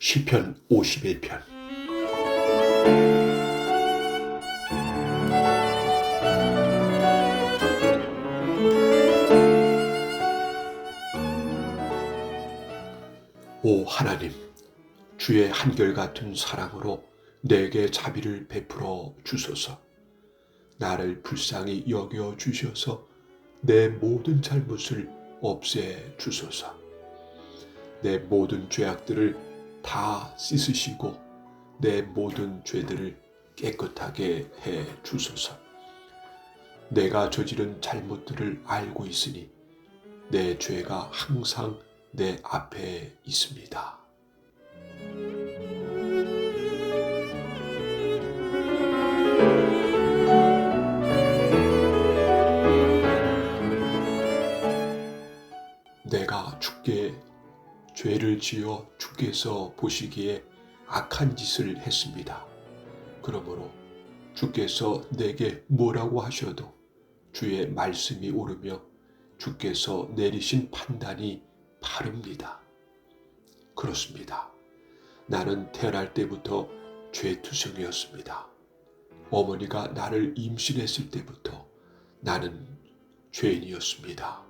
시편 51편. 오 하나님, 주의 한결같은 사랑으로 내게 자비를 베풀어 주소서. 나를 불쌍히 여겨 주셔서 내 모든 잘못을 없애 주소서. 내 모든 죄악들을 다 씻으시고 내 모든 죄들을 깨끗하게 해 주소서. 내가 저지른 잘못들을 알고 있으니 내 죄가 항상 내 앞에 있습니다. 내가 주께 죄를 지어 주께서 보시기에 악한 짓을 했습니다. 그러므로 주께서 내게 뭐라고 하셔도 주의 말씀이 옳으며 주께서 내리신 판단이 바릅니다. 그렇습니다. 나는 태어날 때부터 죄투성이었습니다. 어머니가 나를 임신했을 때부터 나는 죄인이었습니다.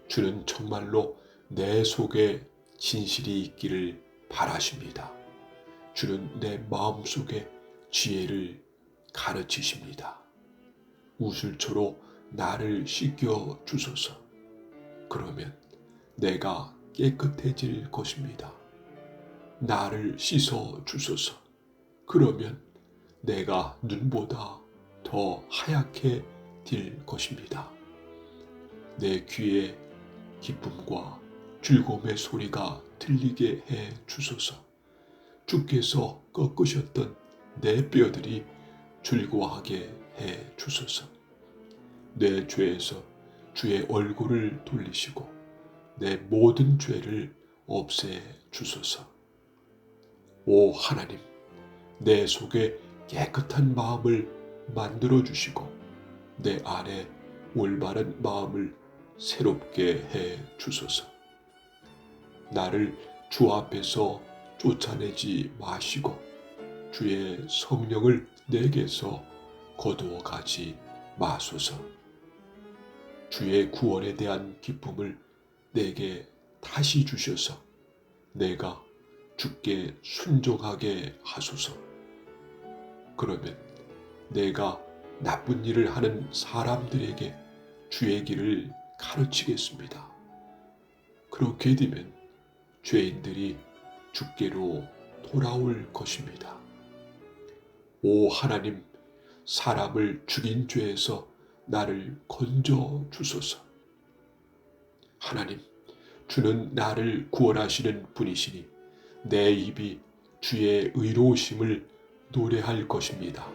주는 정말로 내 속에 진실이 있기를 바라십니다. 주는 내 마음속에 지혜를 가르치십니다. 우슬초로 나를 씻겨 주소서. 그러면 내가 깨끗해질 것입니다. 나를 씻어 주소서. 그러면 내가 눈보다 더 하얗게 될 것입니다. 내 귀에 기쁨과 즐거움의 소리가 들리게 해 주소서. 주께서 꺾으셨던 내 뼈들이 즐거워하게 해 주소서. 내 죄에서 주의 얼굴을 돌리시고 내 모든 죄를 없애 주소서. 오 하나님, 내 속에 깨끗한 마음을 만들어 주시고 내 안에 올바른 마음을 새롭게 해 주소서. 나를 주 앞에서 쫓아내지 마시고 주의 성령을 내게서 거두어 가지 마소서. 주의 구원에 대한 기쁨을 내게 다시 주셔서 내가 주께 순종하게 하소서. 그러면 내가 나쁜 일을 하는 사람들에게 주의 길을 가르치겠습니다. 그렇게 되면 죄인들이 주께로 돌아올 것입니다. 오 하나님, 사람을 죽인 죄에서 나를 건져 주소서. 하나님, 주는 나를 구원하시는 분이시니 내 입이 주의 의로우심을 노래할 것입니다.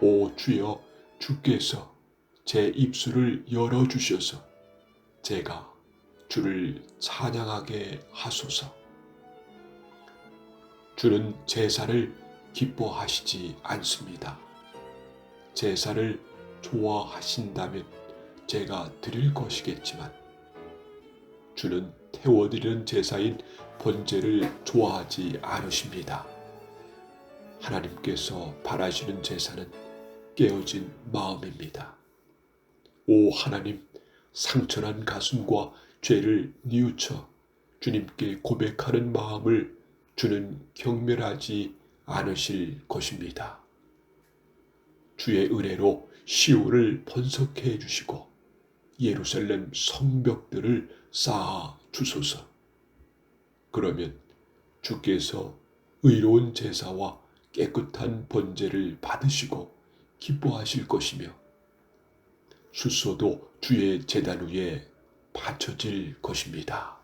오 주여, 주께서 제 입술을 열어주셔서 제가 주를 찬양하게 하소서. 주는 제사를 기뻐하시지 않습니다. 제사를 좋아하신다면 제가 드릴 것이겠지만 주는 태워드리는 제사인 번제를 좋아하지 않으십니다. 하나님께서 바라시는 제사는 깨어진 마음입니다. 오 하나님, 상처난 가슴과 죄를 뉘우쳐 주님께 고백하는 마음을 주는 경멸하지 않으실 것입니다. 주의 은혜로 시온을 번성해 주시고 예루살렘 성벽들을 쌓아 주소서. 그러면 주께서 의로운 제사와 깨끗한 번제를 받으시고 기뻐하실 것이며 숫소도 주의 제단 위에 바쳐질 것입니다.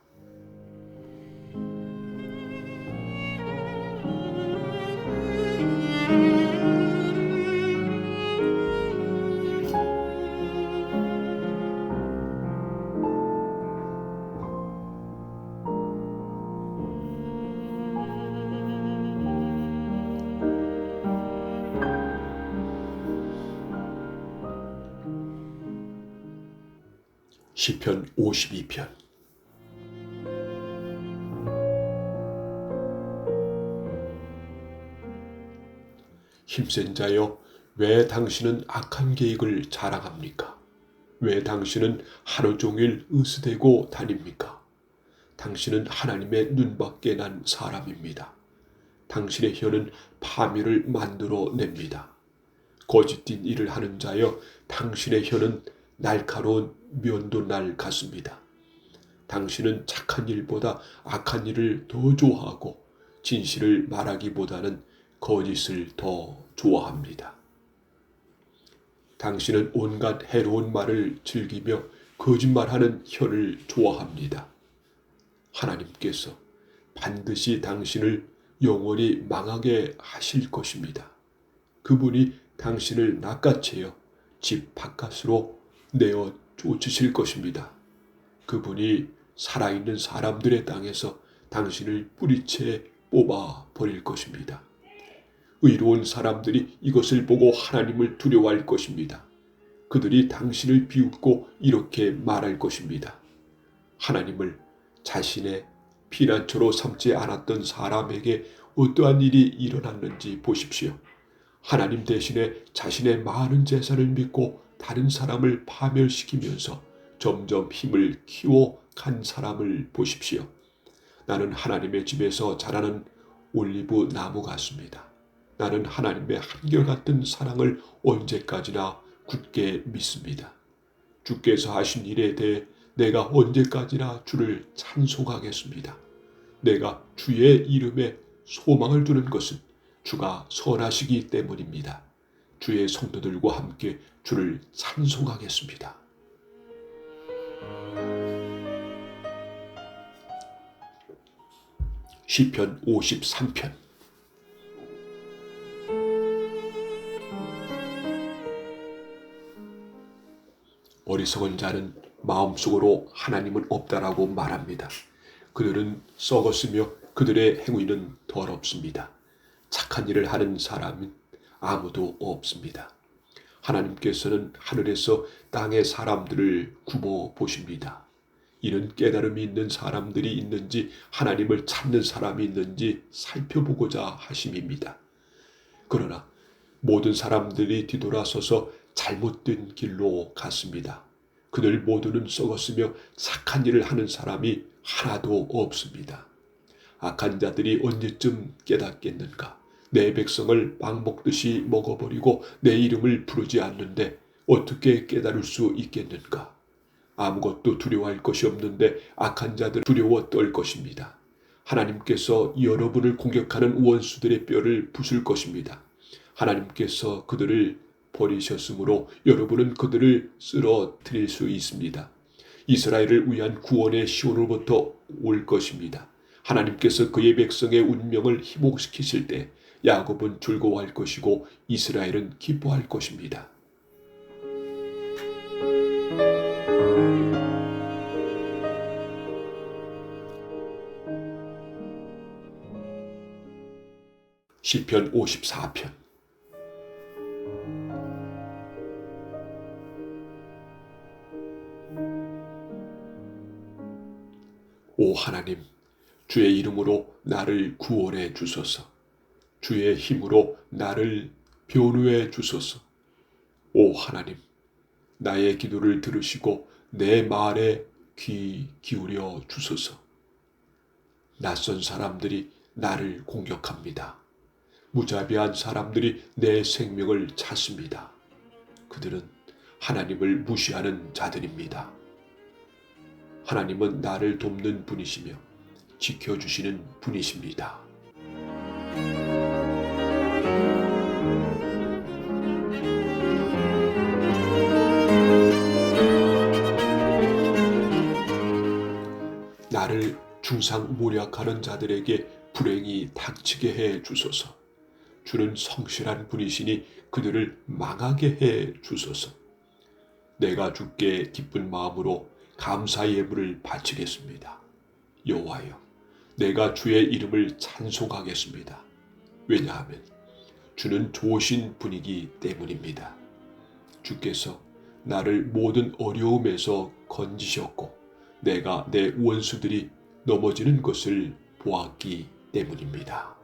시편 52편. 힘센 자여, 왜 당신은 악한 계획을 자랑합니까? 왜 당신은 하루 종일 으스대고 다닙니까? 당신은 하나님의 눈밖에 난 사람입니다. 당신의 혀는 파멸을 만들어 냅니다. 거짓된 일을 하는 자여, 당신의 혀는 날카로운 면도날 같습니다. 당신은 착한 일보다 악한 일을 더 좋아하고 진실을 말하기보다는 거짓을 더 좋아합니다. 당신은 온갖 해로운 말을 즐기며 거짓말하는 혀를 좋아합니다. 하나님께서 반드시 당신을 영원히 망하게 하실 것입니다. 그분이 당신을 낚아채어 집 바깥으로 내어 쫓으실 것입니다. 그분이 살아있는 사람들의 땅에서 당신을 뿌리채 뽑아 버릴 것입니다. 의로운 사람들이 이것을 보고 하나님을 두려워할 것입니다. 그들이 당신을 비웃고 이렇게 말할 것입니다. 하나님을 자신의 피난처로 삼지 않았던 사람에게 어떠한 일이 일어났는지 보십시오. 하나님 대신에 자신의 많은 재산을 믿고 다른 사람을 파멸시키면서 점점 힘을 키워간 사람을 보십시오. 나는 하나님의 집에서 자라는 올리브 나무 같습니다. 나는 하나님의 한결같은 사랑을 언제까지나 굳게 믿습니다. 주께서 하신 일에 대해 내가 언제까지나 주를 찬송하겠습니다. 내가 주의 이름에 소망을 두는 것은 주가 선하시기 때문입니다. 주의 성도들과 함께 주를 찬송하겠습니다. 시편 53편. 어리석은 자는 마음속으로 하나님은 없다라고 말합니다. 그들은 썩었으며 그들의 행위는 더럽습니다. 착한 일을 하는 사람은 아무도 없습니다. 하나님께서는 하늘에서 땅의 사람들을 굽어 보십니다. 이는 깨달음이 있는 사람들이 있는지 하나님을 찾는 사람이 있는지 살펴보고자 하심입니다. 그러나 모든 사람들이 뒤돌아서서 잘못된 길로 갔습니다. 그들 모두는 썩었으며 착한 일을 하는 사람이 하나도 없습니다. 악한 자들이 언제쯤 깨닫겠는가? 내 백성을 빵 먹듯이 먹어버리고 내 이름을 부르지 않는데 어떻게 깨달을 수 있겠는가? 아무것도 두려워할 것이 없는데 악한 자들 두려워 떨 것입니다. 하나님께서 여러분을 공격하는 원수들의 뼈를 부술 것입니다. 하나님께서 그들을 버리셨으므로 여러분은 그들을 쓰러뜨릴 수 있습니다. 이스라엘을 위한 구원의 시온으로부터 올 것입니다. 하나님께서 그의 백성의 운명을 희복시키실 때 야곱은 즐거워할 것이고 이스라엘은 기뻐할 것입니다. 시편 54편. 오 하나님, 주의 이름으로 나를 구원해 주소서. 주의 힘으로 나를 변호해 주소서. 오 하나님, 나의 기도를 들으시고 내 말에 귀 기울여 주소서. 낯선 사람들이 나를 공격합니다. 무자비한 사람들이 내 생명을 찾습니다. 그들은 하나님을 무시하는 자들입니다. 하나님은 나를 돕는 분이시며 지켜주시는 분이십니다. 나를 중상모략하는 자들에게 불행이 닥치게 해 주소서. 주는 성실한 분이시니 그들을 망하게 해 주소서. 내가 주께 기쁜 마음으로 감사 예물을 바치겠습니다. 여호와여, 내가 주의 이름을 찬송하겠습니다. 왜냐하면 주는 좋으신 분이기 때문입니다. 주께서 나를 모든 어려움에서 건지셨고 내가 내 원수들이 넘어지는 것을 보았기 때문입니다.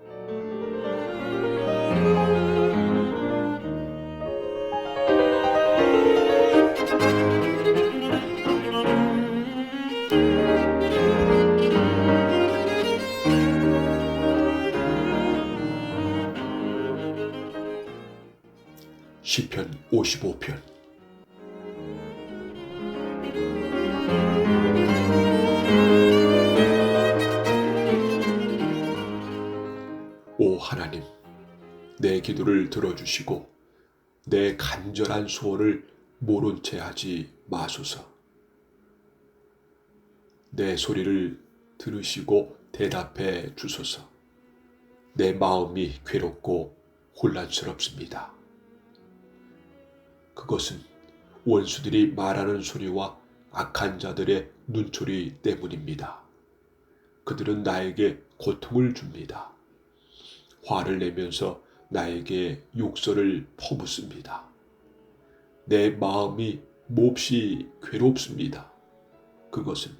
시편 55편. 오 하나님, 내 기도를 들어주시고 내 간절한 소원을 모른 채 하지 마소서. 내 소리를 들으시고 대답해 주소서. 내 마음이 괴롭고 혼란스럽습니다. 그것은 원수들이 말하는 소리와 악한 자들의 눈초리 때문입니다. 그들은 나에게 고통을 줍니다. 화를 내면서 나에게 욕설을 퍼붓습니다. 내 마음이 몹시 괴롭습니다. 그것은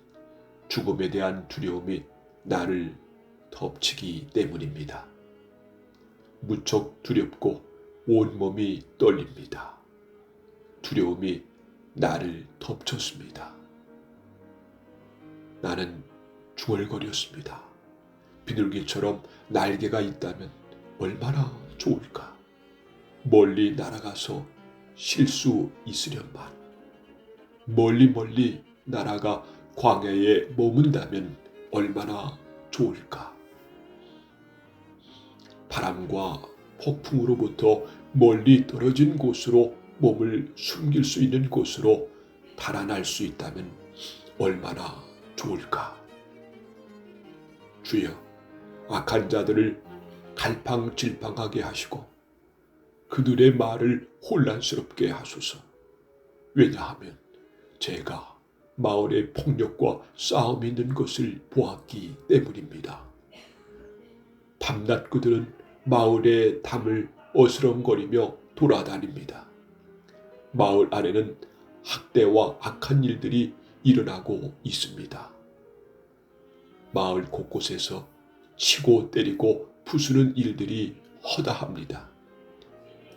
죽음에 대한 두려움이 나를 덮치기 때문입니다. 무척 두렵고 온몸이 떨립니다. 두려움이 나를 덮쳤습니다. 나는 중얼거렸습니다. 비둘기처럼 날개가 있다면 얼마나 좋을까. 멀리 날아가서 쉴 수 있으련만. 멀리 날아가 광야에 머문다면 얼마나 좋을까. 바람과 폭풍으로부터 멀리 떨어진 곳으로 몸을 숨길 수 있는 곳으로 달아날 수 있다면 얼마나 좋을까. 주여, 악한 자들을 갈팡질팡하게 하시고 그들의 말을 혼란스럽게 하소서. 왜냐하면 제가 마을의 폭력과 싸움이 있는 것을 보았기 때문입니다. 밤낮 그들은 마을의 담을 어스렁거리며 돌아다닙니다. 마을 안에는 학대와 악한 일들이 일어나고 있습니다. 마을 곳곳에서 치고 때리고 부수는 일들이 허다합니다.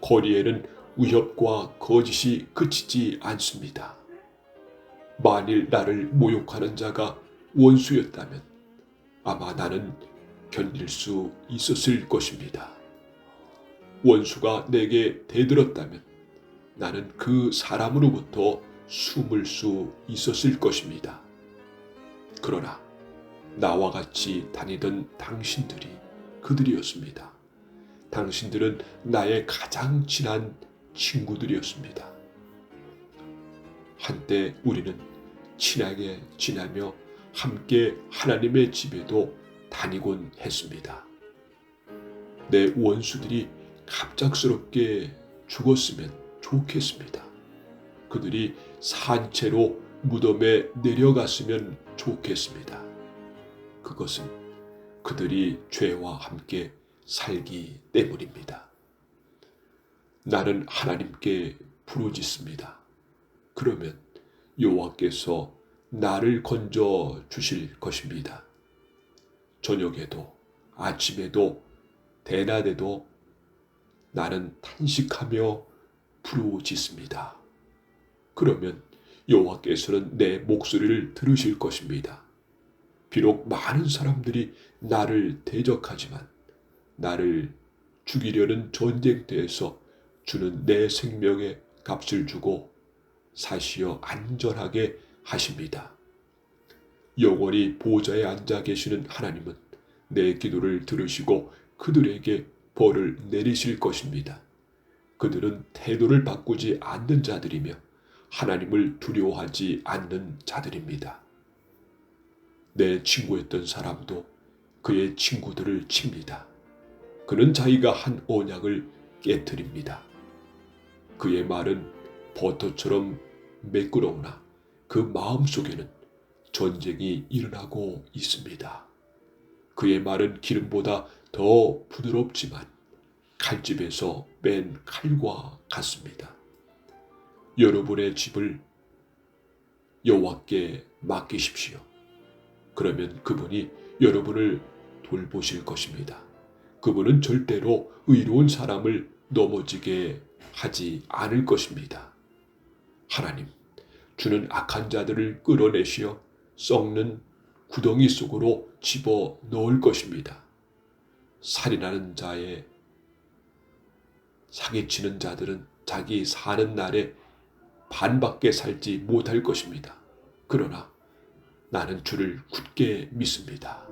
거리에는 위협과 거짓이 그치지 않습니다. 만일 나를 모욕하는 자가 원수였다면 아마 나는 견딜 수 있었을 것입니다. 원수가 내게 대들었다면 나는 그 사람으로부터 숨을 수 있었을 것입니다. 그러나 나와 같이 다니던 당신들이 그들이었습니다. 당신들은 나의 가장 친한 친구들이었습니다. 한때 우리는 친하게 지내며 함께 하나님의 집에도 다니곤 했습니다. 내 원수들이 갑작스럽게 죽었으면 좋겠습니다. 그들이 산채로 무덤에 내려갔으면 좋겠습니다. 그것은 그들이 죄와 함께 살기 때문입니다. 나는 하나님께 부르짖습니다. 그러면 여호와께서 나를 건져 주실 것입니다. 저녁에도 아침에도 대낮에도 나는 탄식하며 부르짖습니다. 그러면 여호와께서는 내 목소리를 들으실 것입니다. 비록 많은 사람들이 나를 대적하지만 나를 죽이려는 전쟁터에서 주는 내 생명의 값을 주고 사시어 안전하게 하십니다. 영원히 보좌에 앉아 계시는 하나님은 내 기도를 들으시고 그들에게 벌을 내리실 것입니다. 그들은 태도를 바꾸지 않는 자들이며 하나님을 두려워하지 않는 자들입니다. 내 친구였던 사람도 그의 친구들을 칩니다. 그는 자기가 한 언약을 깨트립니다. 그의 말은 버터처럼 매끄러우나 그 마음속에는 전쟁이 일어나고 있습니다. 그의 말은 기름보다 더 부드럽지만 칼집에서 뺀 칼과 같습니다. 여러분의 집을 여호와께 맡기십시오. 그러면 그분이 여러분을 돌보실 것입니다. 그분은 절대로 의로운 사람을 넘어지게 하지 않을 것입니다. 하나님, 주는 악한 자들을 끌어내시어 썩는 구덩이 속으로 집어 넣을 것입니다. 살인하는 자의 사기치는 자들은 자기 사는 날에 반밖에 살지 못할 것입니다. 그러나 나는 주를 굳게 믿습니다.